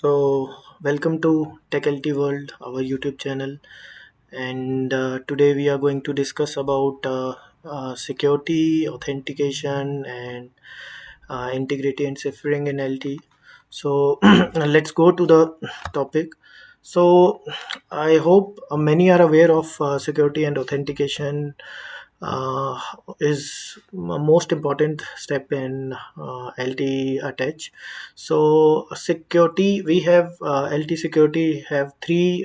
So, welcome to techlteworld, our YouTube channel, and today we are going to discuss about security, authentication, and integrity and ciphering in LTE. So, let's go to the topic. So, I hope many are aware of security and authentication uh, is most important step in LTE attach. So security, we have LTE security have three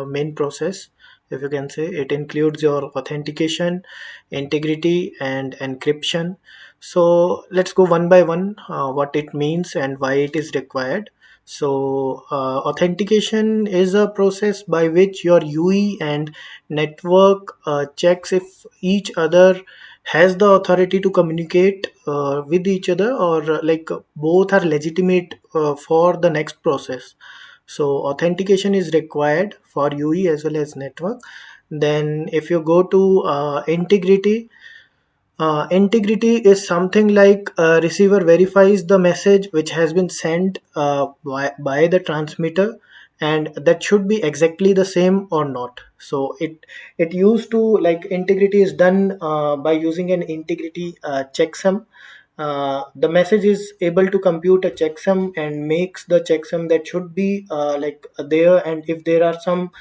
main process. If you can say, it includes your authentication, integrity, and encryption. So let's go one by one, what it means and why it is required. So authentication is a process by which your UE and network checks if each other has the authority to communicate with each other, or both are legitimate for the next process. So authentication is required for UE as well as network. Then if you go to integrity, integrity is something like a receiver verifies the message which has been sent by the transmitter, and that should be exactly the same or not. So it used to, like, integrity is done by using an integrity checksum. The message is able to compute a checksum and makes the checksum that should be there, and if there are some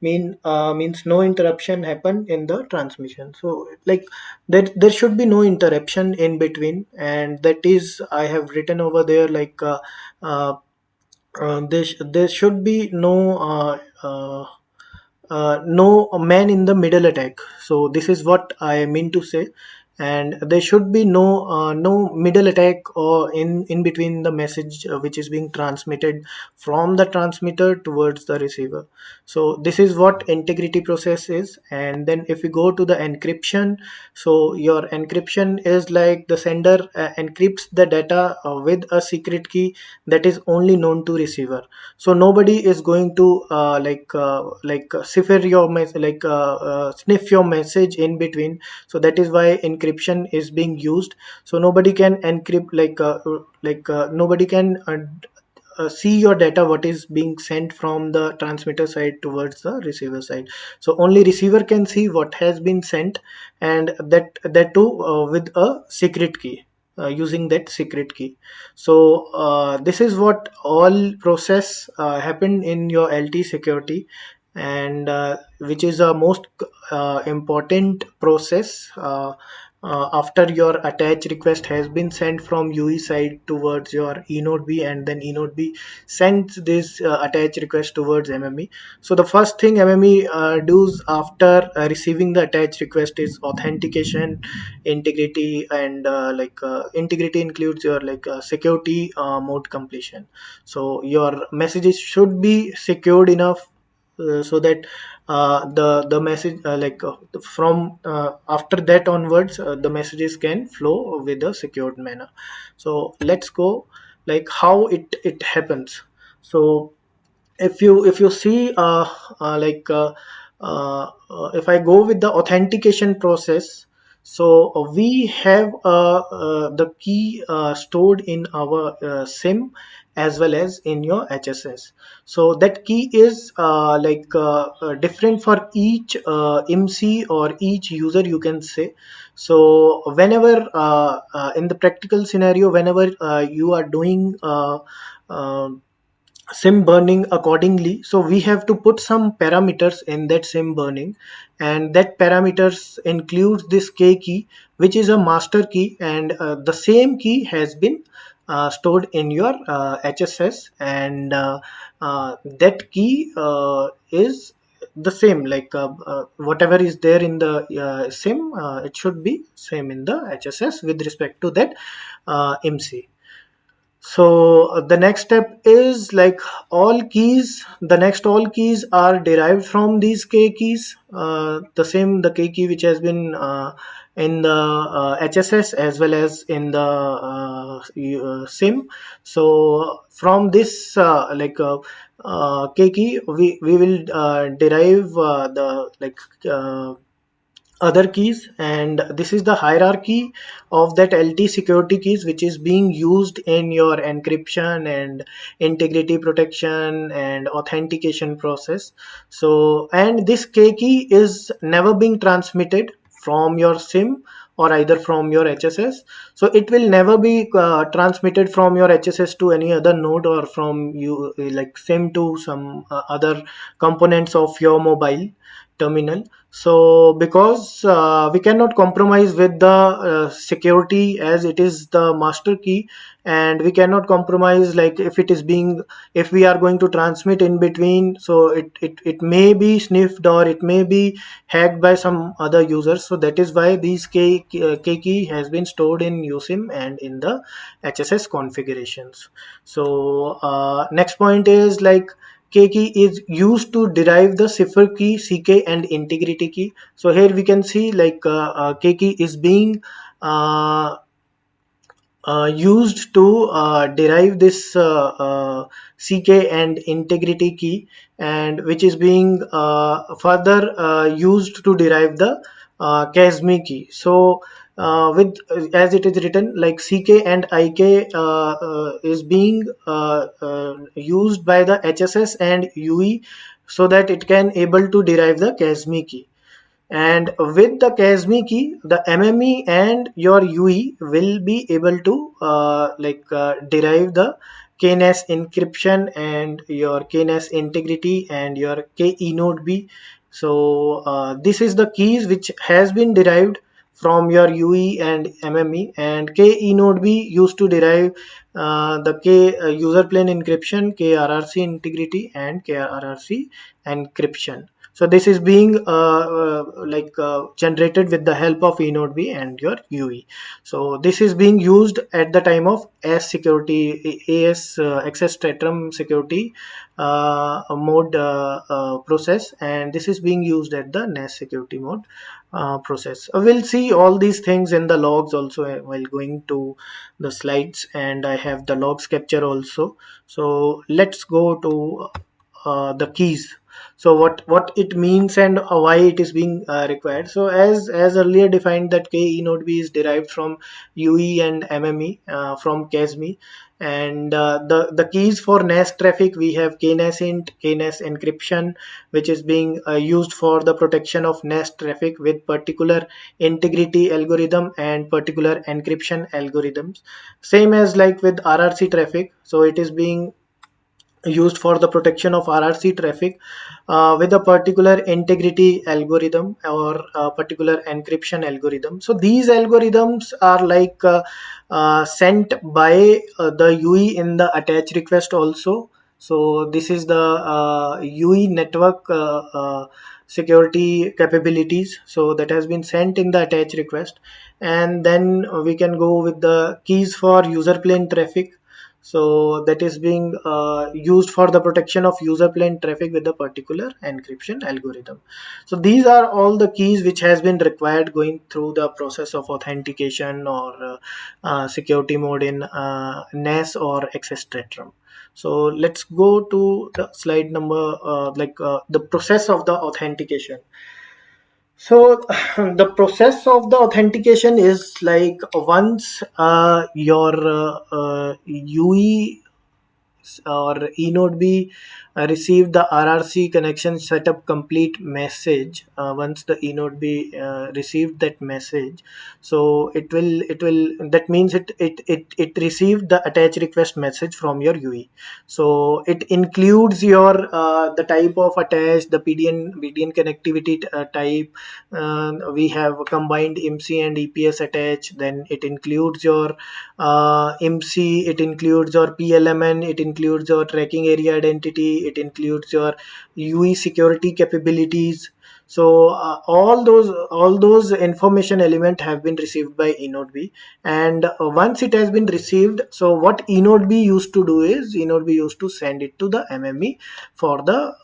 means no interruption happen in the transmission. So like there should be no interruption in between, and that is I have written over there, uh, there should be no man in the middle attack. So this is what I mean to say, and there should be no middle attack or in between the message which is being transmitted from the transmitter towards the receiver. So this is what integrity process is. And then if we go to the encryption, so your encryption is like the sender encrypts the data with a secret key that is only known to receiver. So nobody is going to cipher your sniff your message in between. So that is why encryption is being used. So nobody can encrypt, nobody can see your data what is being sent from the transmitter side towards the receiver side. So only receiver can see what has been sent, and that too with a secret key, using that secret key. So this is what all process happen in your LT security, and which is a most important process after your attach request has been sent from UE side towards your enode B, and then enode B sends this attach request towards MME. So the first thing MME does after receiving the attach request is authentication, integrity, and integrity includes your security mode completion. So your messages should be secured enough so that the message from after that onwards, the messages can flow with a secured manner. So let's go, like, how it happens. So if you see if I go with the authentication process, so we have the key stored in our sim as well as in your HSS. So that key is different for each MC or each user, you can say. So whenever in the practical scenario, whenever you are doing uh, sim burning accordingly, so we have to put some parameters in that sim burning, and that parameters includes this k key, which is a master key, and the same key has been stored in your HSS, and that key is the same, whatever is there in the sim, it should be same in the HSS with respect to that MC. So the next step is, like, the next all keys are derived from these k keys, the k key which has been in the HSS as well as in the sim. So from this k key, we will derive the uh, other keys, and this is the hierarchy of that LT security keys which is being used in your encryption and integrity protection and authentication process. So, and this K key is never being transmitted from your SIM or either from your HSS. So it will never be transmitted from your HSS to any other node, or from you like SIM to some other components of your mobile terminal. So because we cannot compromise with the security, as it is the master key, and we cannot compromise, like if it is being, if we are going to transmit in between, so it may be sniffed or it may be hacked by some other users. So that is why these K key has been stored in USIM and in the HSS configurations. So next point is like K key is used to derive the cipher key, CK, and integrity key. So here we can see like K key is being uh, used to derive this CK and integrity key, and which is being further used to derive the CASME key. So with as it is written, like CK and IK is being used by the HSS and UE, so that it can able to derive the CASME key. And with the CASME key, the MME and your UE will be able to derive the KNAS encryption and your KNAS integrity and your KE node B. So this is the keys which has been derived from your UE and MME, and KE node B used to derive the K user plane encryption, KRRC integrity, and KRRC encryption. So this is being generated with the help of eNode B and your UE. So this is being used at the time of AS security, AS access spectrum security mode process, and this is being used at the NAS security mode process. We'll see all these things in the logs also while going to the slides, and I have the logs capture also. So let's go to the keys. So what it means and why it is being required. So as earlier defined, that KE node B is derived from UE and MME from CASME, and the keys for NAS traffic, we have KNAS int, KNAS encryption, which is being used for the protection of NAS traffic with particular integrity algorithm and particular encryption algorithms, same as like with RRC traffic. So it is being used for the protection of RRC traffic with a particular integrity algorithm or a particular encryption algorithm. So these algorithms are sent by the UE in the attach request also. So this is the UE network security capabilities. So that has been sent in the attach request, and then we can go with the keys for user plane traffic. So that is being used for the protection of user plane traffic with a particular encryption algorithm. So these are all the keys which has been required going through the process of authentication or security mode in NAS or access spectrum. So let's go to the slide number the process of the authentication. So the process of the authentication is like once your UE or eNode B received the RRC connection setup complete message. Once the eNode B received that message, so it will that means it received the attach request message from your UE. So it includes your the type of attach, the PDN connectivity type. We have combined IMSI and EPS attach. Then it includes your IMSI, it includes your PLMN, it includes your tracking area identity, it includes your UE security capabilities. So all those information element have been received by eNode B, and once it has been received, so what eNode B used to do is eNode B used to send it to the MME for the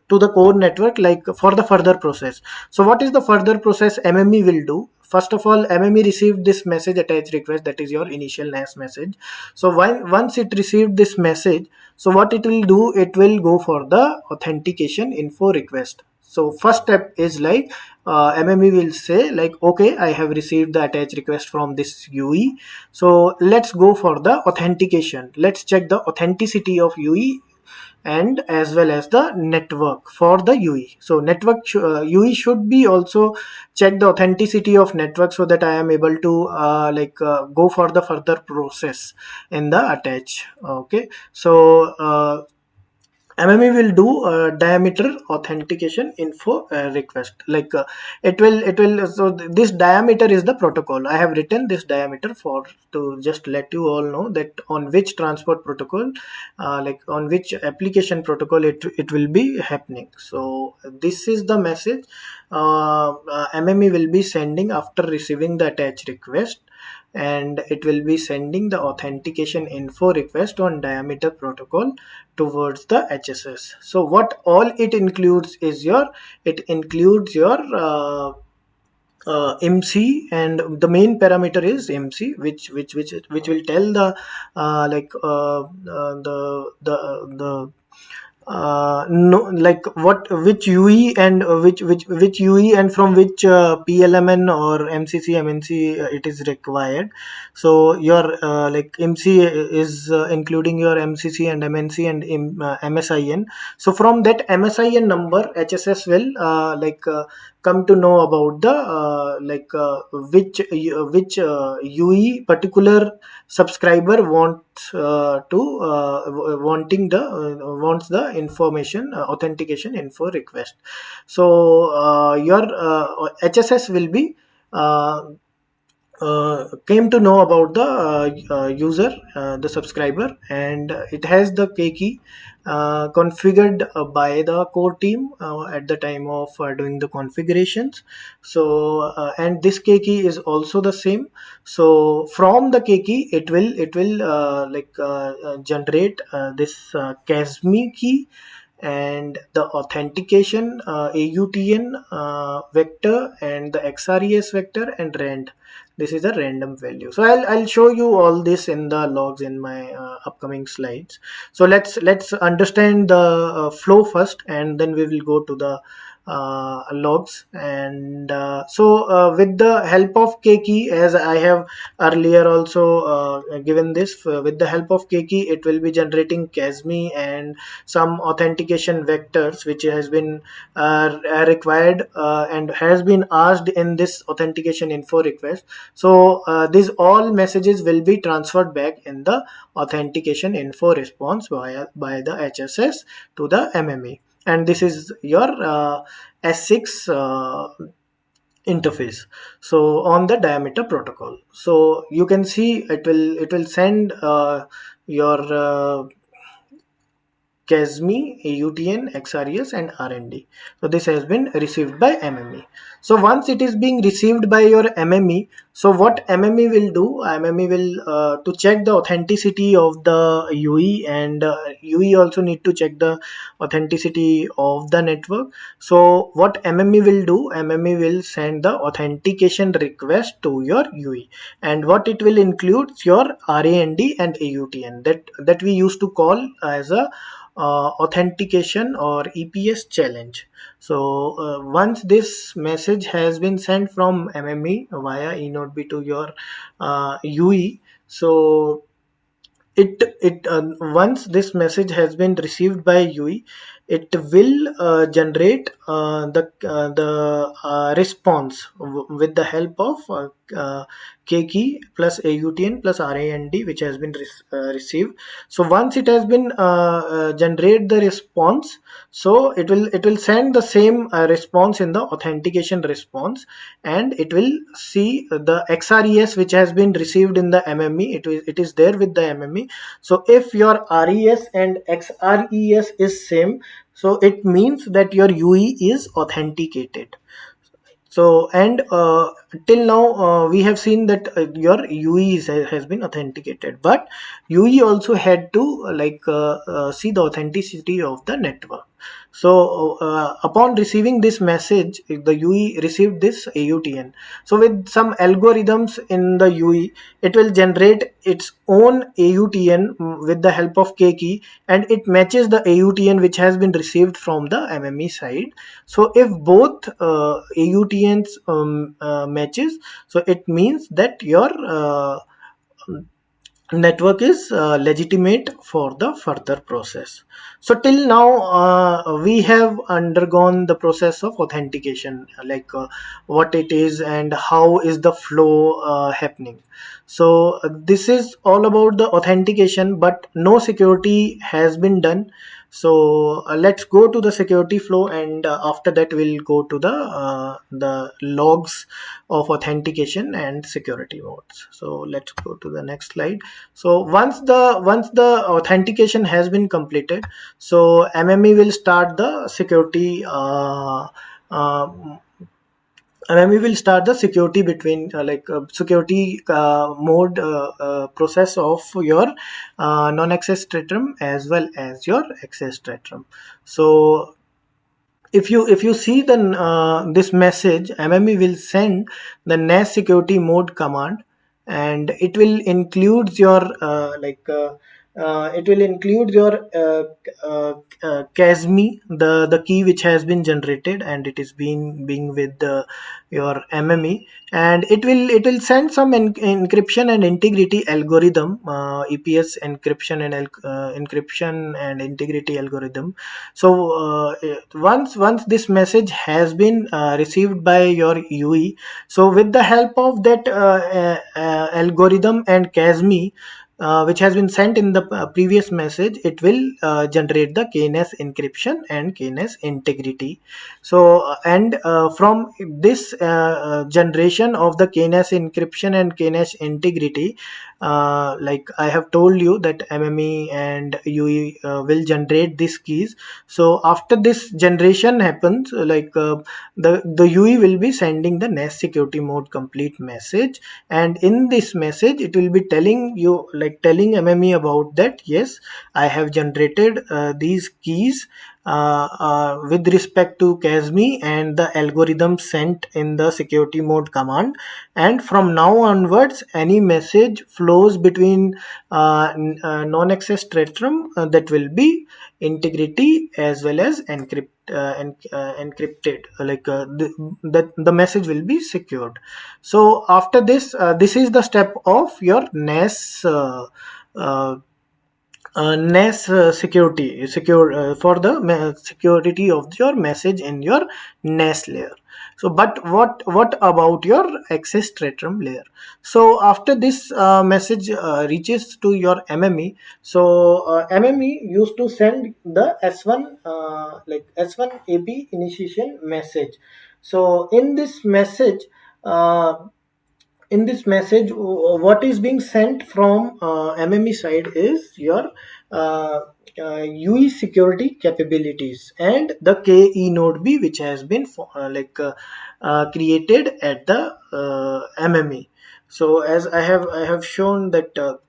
to the core network, like for the further process. So what is the further process MME will do? First of all, MME received this message attach request, that is your initial NAS message. So once it received this message, so what it will do, it will go for the authentication info request. So first step is like MME will say like, okay, I have received the attach request from this UE. So let's go for the authentication. Let's check the authenticity of UE and as well as the network for the UE. So network UE should be also check the authenticity of network, so that I am able to go for the further process in the attach. Okay, so MME will do diameter authentication info request. It will. So this diameter is the protocol. I have written this diameter for to just let you all know that on which transport protocol, on which application protocol it will be happening. So this is the message MME will be sending after receiving the attach request, and it will be sending the authentication info request on diameter protocol towards the HSS. So what all it includes is it includes your MC, and the main parameter is MC, which will tell the the no, like what which UE and which UE and from which PLMN or MCC MNC it is required. So your MC is including your MCC and MNC and MSIN. So from that MSIN number, HSS will come to know about the which UE particular subscriber wants the information authentication info request. So your HSS will be came to know about the user, the subscriber, and it has the key configured by the core team at the time of doing the configurations. So and this key is also the same. So from the key it will generate this CASME key and the authentication AUTN vector and the XRES vector and rand. This is a random value. So I'll show you all this in the logs in my upcoming slides. So let's understand the flow first, and then we will go to the logs. And with the help of key, as I have earlier also given this, with the help of key, it will be generating CASME and some authentication vectors which has been required and has been asked in this authentication info request. So these all messages will be transferred back in the authentication info response by the HSS to the MME, and this is your S6 interface. So on the diameter protocol, so you can see it will send your CASME, AUTN, XRES, and RND. So this has been received by MME. So once it is being received by your MME, so what MME will do, MME will to check the authenticity of the UE, and UE also need to check the authenticity of the network. So what MME will do, MME will send the authentication request to your UE, and what it will include your RAND and AUTN that we used to call as a authentication or EPS challenge. So once this message has been sent from MME via eNodeB to your UE, so it once this message has been received by UE, it will generate the response with the help of key plus AUTN plus RAND, which has been received. So once it has been generate the response, so it will send the same response in the authentication response, and it will see the XRES which has been received in the MME. It is there with the MME. So if your RES and XRES is same, so it means that your UE is authenticated. So and till now we have seen that your UE has been authenticated, but UE also had to see the authenticity of the network. So upon receiving this message, the UE received this AUTN. So with some algorithms in the UE, it will generate its own AUTN with the help of K key, and it matches the AUTN which has been received from the MME side. So if both AUTNs matches, so it means that your network is legitimate for the further process. So till now we have undergone the process of authentication, like what it is and how is the flow happening. So this is all about the authentication, but no security has been done. So let's go to the security flow, and after that we'll go to the logs of authentication and security modes. So let's go to the next slide. So once the authentication has been completed, so MME will start the security uh, MME will start the security between security mode process of your non-access spectrum as well as your access spectrum. So if you see the this message, MME will send the NAS security mode command, and it will include your CASME, the key which has been generated, and it is being with your MME, and it will send some encryption and integrity algorithm, EPS encryption and integrity algorithm. So once this message has been received by your UE, so with the help of that algorithm and CASME, which has been sent in the previous message, it will generate the KNS encryption and KNS integrity. So and from this generation of the KNS encryption and KNS integrity, like I have told you that MME and UE will generate these keys. So after this generation happens, the UE will be sending the NAS security mode complete message, and in this message it will be telling you, like telling MME about that, yes, I have generated these keys with respect to CASME and the algorithm sent in the security mode command, and from now onwards any message flows between non-access spectrum that will be integrity as well as encrypted, the message will be secured. So after this, this is the step of your NAS secure for the security of your message in your NAS layer. So but what about your access spectrum layer? So after this message reaches to your MME, so MME used to send the S1 S1 AP initiation message. So in this message, what is being sent from MME side is your uh, UE security capabilities and the KE node B, which has been created at the MME. So as I have shown that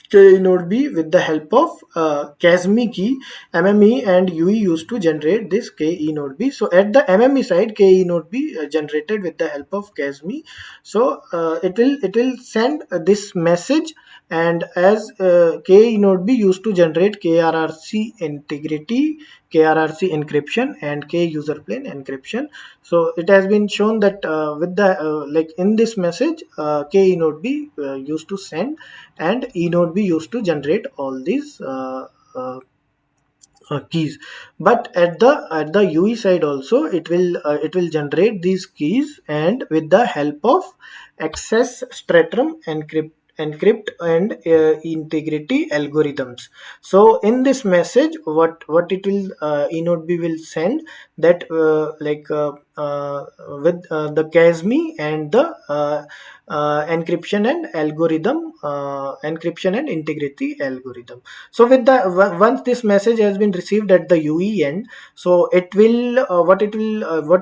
K node B, with the help of CASME key, MME and UE used to generate this KE node B. So at the MME side, KE node B generated with the help of CASME. So it will send this message, and as KE node B used to generate KRRC integrity, KRRC encryption, and K user plane encryption. So it has been shown that with the in this message, KE node B used to send, and enode B used to generate all these keys. But at the UE side also, it will generate these keys, and with the help of access spectrum encrypt and integrity algorithms. So in this message, what it will enode B will send, that with the CASME and the encryption and encryption and integrity algorithm. So with the once this message has been received at the UE end, so it will what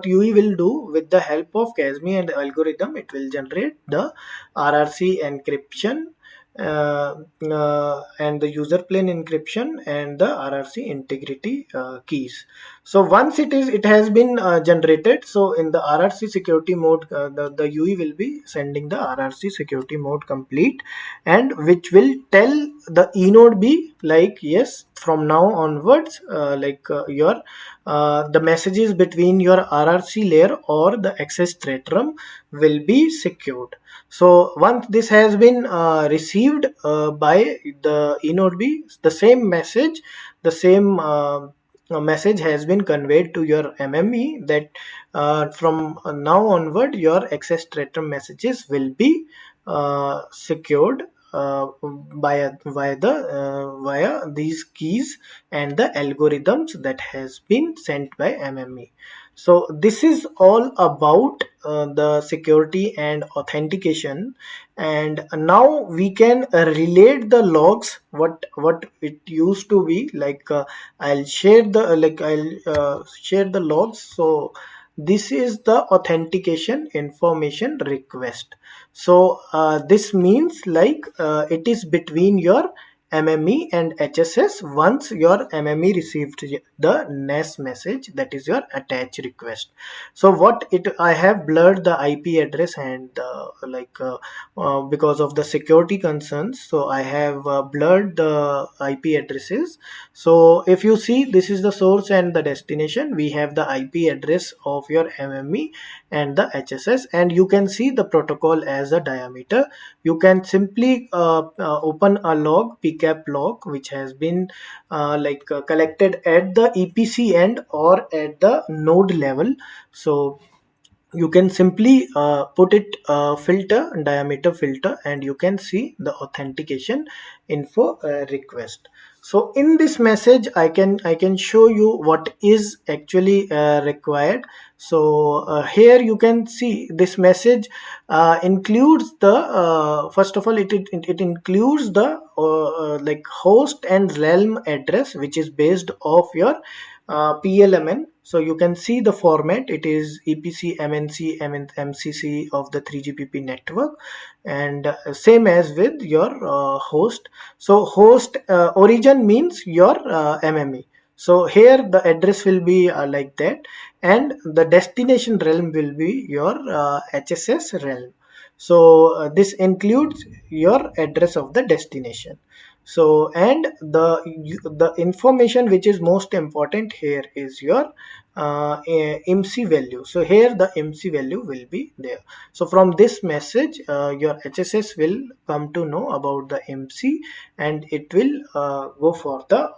UE will do, with the help of CASME and algorithm, it will generate the RRC encryption and the user plane encryption and the RRC integrity keys. So once it has been generated, so in the RRC security mode, the UE will be sending the RRC security mode complete, and which will tell the enode B like, yes, from now onwards, your the messages between your RRC layer or the access threat realm will be secured. So once this has been received by the enode B, the same message, the same message has been conveyed to your MME that from now onward your access threat messages will be secured via these keys and the algorithms that has been sent by MME. So this is all about the security and authentication, and now we can relate the logs what it used to be like. I'll share the logs. So this is the authentication information request. So this means like it is between your MME and HSS once your MME received the NES message, that is your attach request. So what it I have blurred the IP address and because of the security concerns, so I have blurred the IP addresses. So if you see, this is the source and the destination. We have the IP address of your MME and the HSS, and you can see the protocol as a diameter. You can simply open a log, pcap log, which has been collected at the EPC end or at the node level. So you can simply put it filter, diameter filter, and you can see the authentication info request. So in this message I can show you what is actually required. So here you can see this message includes the first of all, it includes the host and realm address, which is based off your PLMN. So you can see the format. It is EPC MNC MCC of the 3GPP network, and same as with your host. So host origin means your MME. So here the address will be like that, and the destination realm will be your HSS realm. So this includes your address of the destination. So and the information which is most important here is your MC value. So here the MC value will be there. So from this message your HSS will come to know about the MC, and it will go for the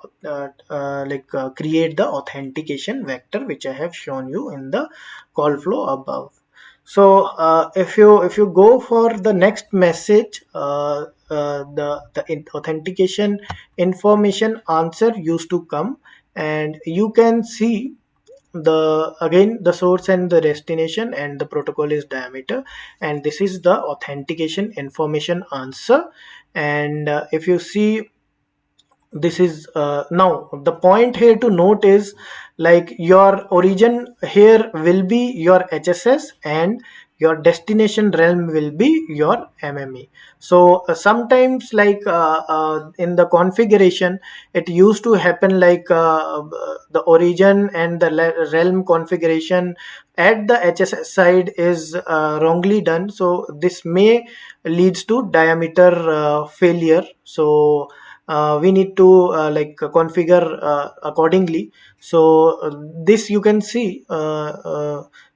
create the authentication vector, which I have shown you in the call flow above. So if you go for the next message, the authentication information answer used to come, and you can see the again the source and the destination, and the protocol is diameter, and this is the authentication information answer. And if you see, this is now the point here to note is like your origin here will be your HSS, and your destination realm will be your MME. So sometimes in the configuration it used to happen like the origin and the realm configuration at the HSS side is wrongly done. So this may leads to diameter failure. So we need to configure accordingly. So this you can see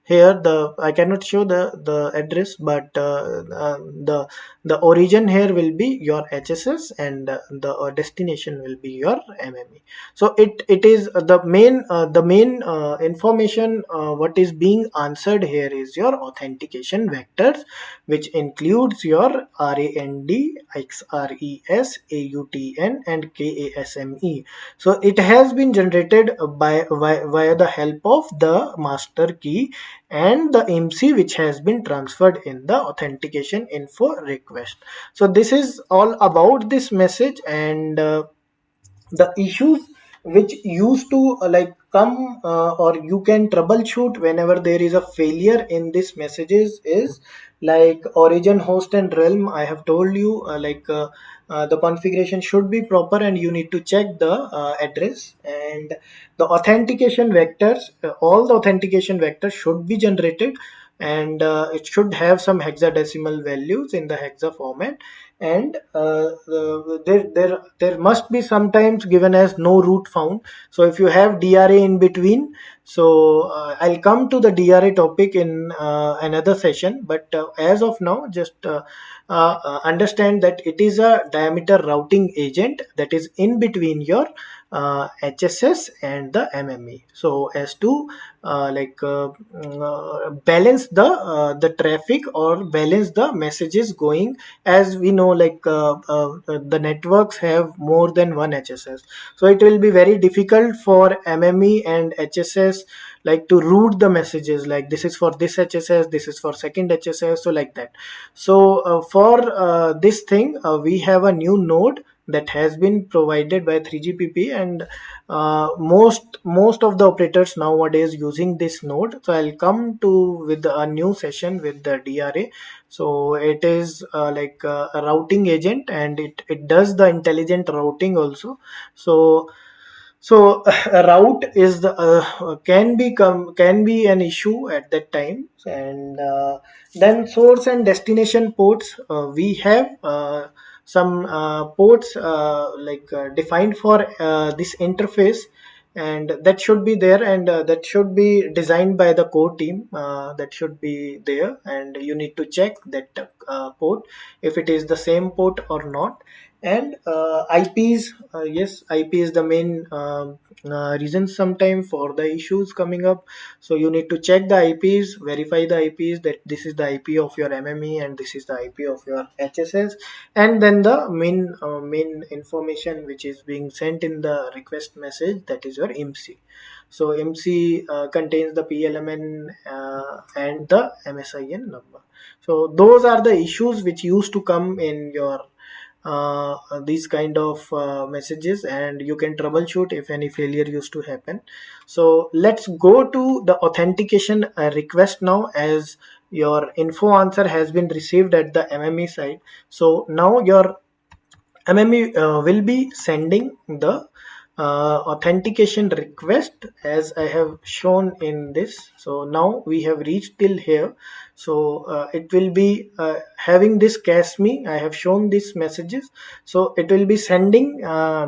here. The I cannot show the address, but the origin here will be your HSS, and the destination will be your MME. So it is the main information what is being answered here is your authentication vectors, which includes your RAND, XRES, AUTN, and KASME. So it has been generated via the help of the master key and the MC, which has been transferred in the authentication info request. So this is all about this message, and the issues which used to come or you can troubleshoot whenever there is a failure in this messages is like origin, host, and realm. I have told you, the configuration should be proper, and you need to check the address. And the authentication vectors, all the authentication vectors should be generated, and it should have some hexadecimal values in the hexa format. And there must be sometimes given as no root found. So if you have DRA in between, so I'll come to the DRA topic in another session, but as of now, just understand that it is a diameter routing agent that is in between your HSS and the MME. So as to balance the traffic, or balance the messages going. As we know, the networks have more than one HSS, so it will be very difficult for MME and HSS like to route the messages, like this is for this HSS, this is for second HSS, so like that. So for this thing, we have a new node that has been provided by 3GPP, and most of the operators nowadays using this node. So I'll come to with a new session with the DRA. So it is a routing agent, and it does the intelligent routing also. So a route is the can be an issue at that time. And then source and destination ports, we have some ports defined for this interface, and that should be there, and that should be designed by the core team. That should be there, and you need to check that port, if it is the same port or not. And IPs, yes, IP is the main reason sometime for the issues coming up. So you need to check the IPs, verify the IPs, that this is the IP of your MME and this is the IP of your HSS. And then the main information which is being sent in the request message, that is your MC. So MC contains the PLMN and the MSIN number. So those are the issues which used to come in your these kind of messages, and you can troubleshoot if any failure used to happen. So let's go to the authentication request now, as your info answer has been received at the MME side. So now your MME will be sending the authentication request, as I have shown in this. So now we have reached till here. So it will be having this cache me. I have shown these messages. So it will be sending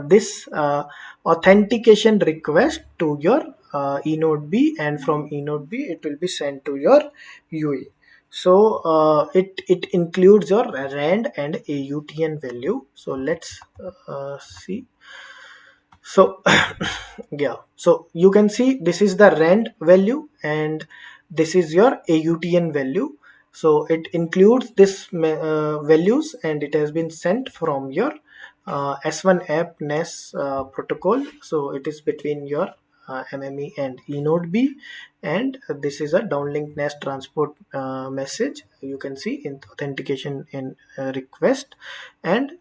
this authentication request to your eNode B, and from eNode B it will be sent to your UE. So it includes your rand and AUTN value. So let's see. So yeah, so you can see this is the rand value, and this is your AUTN value. So it includes this values, and it has been sent from your S1 app NAS protocol. So it is between your MME and eNode B, and this is a downlink NAS transport message. You can see in authentication in request. And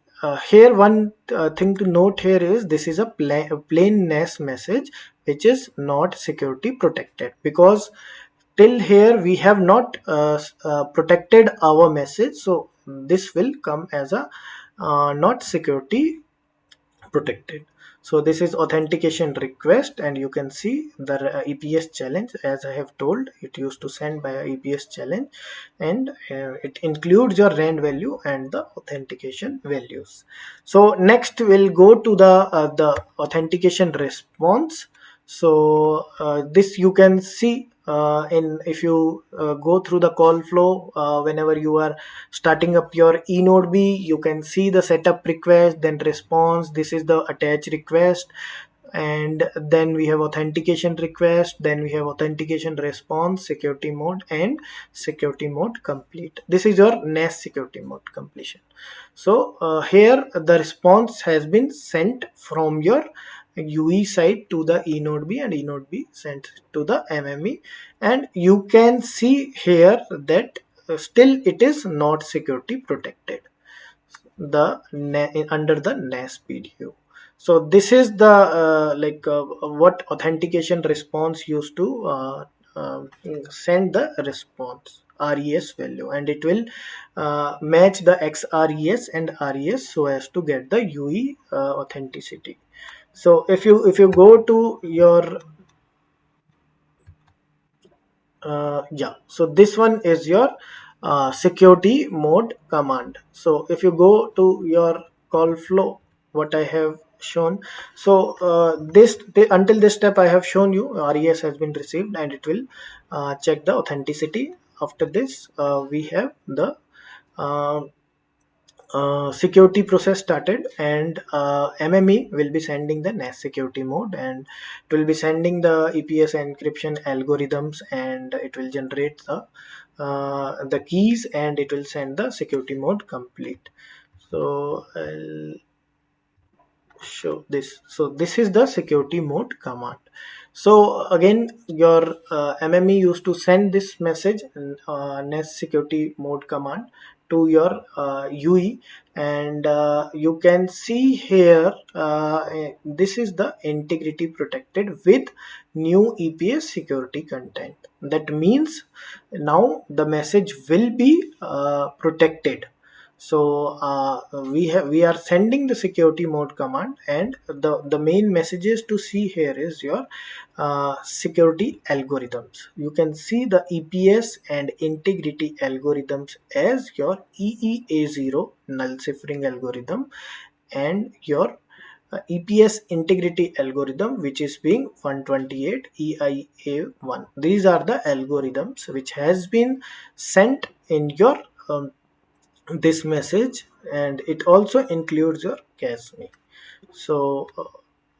here one thing to note here is, this is a plain NAS message which is not security protected, because till here we have not protected our message. So this will come as a not security protected. So this is authentication request, and you can see the EPS challenge. As I have told, it used to send by a EPS challenge, and it includes your rand value and the authentication values. So next we'll go to the authentication response. So this you can see in if you go through the call flow, whenever you are starting up your eNode B, you can see the setup request, then response. This is the attach request, and then we have authentication request, then we have authentication response, security mode, and security mode complete. This is your NAS security mode completion. So here the response has been sent from your UE side to the eNode B, and eNode B sent to the MME. And you can see here that still it is not security protected, the under the NAS PDU. So this is the what authentication response used to send the response. res value, and it will match the xres and res so as to get the UE authenticity. So if you go to your yeah, so this one is your security mode command. So if you go to your call flow, what I have shown, so until this step I have shown you res has been received, and it will check the authenticity. After this we have the uh, security process started, and MME will be sending the NAS security mode, and it will be sending the EPS encryption algorithms, and it will generate the keys, and it will send the security mode complete. So I'll show this. So this is the security mode command. So again, your MME used to send this message, NES security mode command, to your UE, and you can see here this is the integrity protected with new EPS security content. That means now the message will be protected. So we are sending the security mode command, and the main messages to see here is your security algorithms. You can see the EPS and integrity algorithms as your EEA0 null ciphering algorithm, and your EPS integrity algorithm, which is being 128 EIA1. These are the algorithms which has been sent in your this message, and it also includes your CASME. So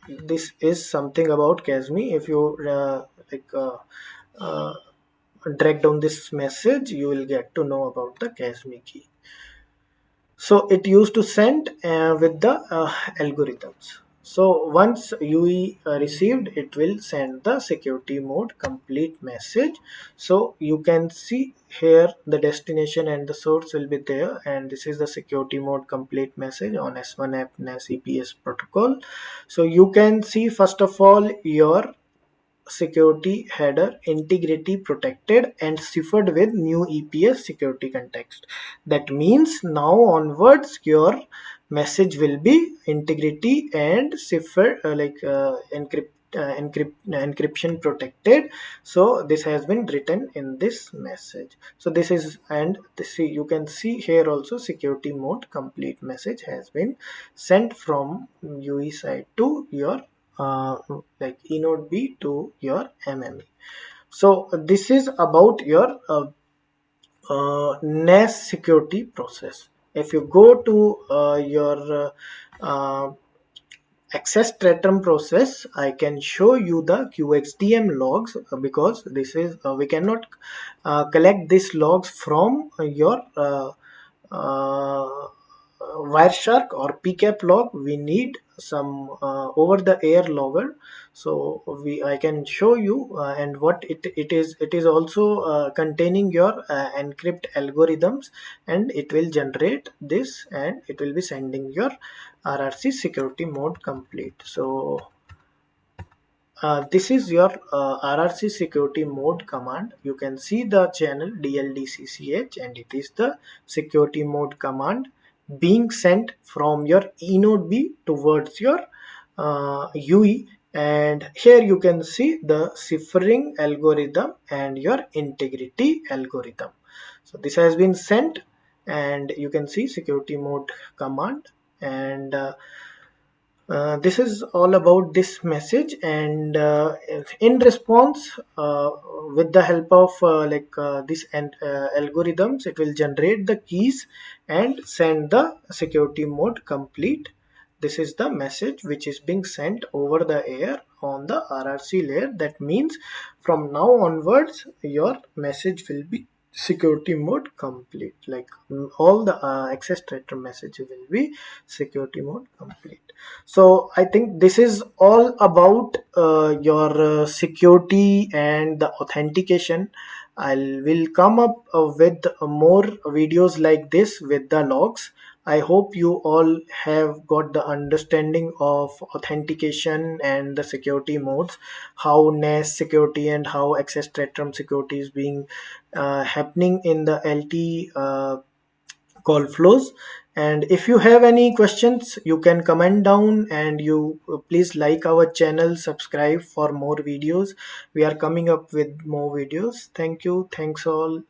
this is something about CASME. If you uh, drag down this message, you will get to know about the CASME key. So it used to send with the algorithms. So once UE received, it will send the security mode complete message. So you can see here the destination and the source will be there, and this is the security mode complete message on S1 app NAS EPS protocol. So you can see first of all your security header integrity protected and ciphered with new EPS security context. That means now onwards your message will be integrity and cipher encryption protected. So this has been written in this message. So this is, and this, you can see here also security mode complete message has been sent from UE side to your uh, like enode B to your MME. So this is about your NAS security process. If you go to your access spectrum process, I can show you the QXDM logs, because this is we cannot collect these logs from your uh, Wireshark or PCAP log. We need some over the air logger. So I can show you, and what it is also containing your encrypt algorithms, and it will generate this, and it will be sending your RRC security mode complete. So this is your RRC security mode command. You can see the channel DLDCCH, and it is the security mode command being sent from your enode B towards your UE. And here you can see the ciphering algorithm and your integrity algorithm. So this has been sent, and you can see security mode command, and this is all about this message. And in response, with the help of this and algorithms, it will generate the keys and send the security mode complete. This is the message which is being sent over the air on the RRC layer. That means from now onwards your message will be security mode complete, like all the access tracker message will be security mode complete. So I think this is all about your security and the authentication. I will come up with more videos like this with the logs. I hope you all have got the understanding of authentication and the security modes, how NAS security and how access spectrum security is being happening in the LTE call flows. And if you have any questions, you can comment down, and you please like our channel, subscribe for more videos. We are coming up with more videos. Thank you. Thanks all.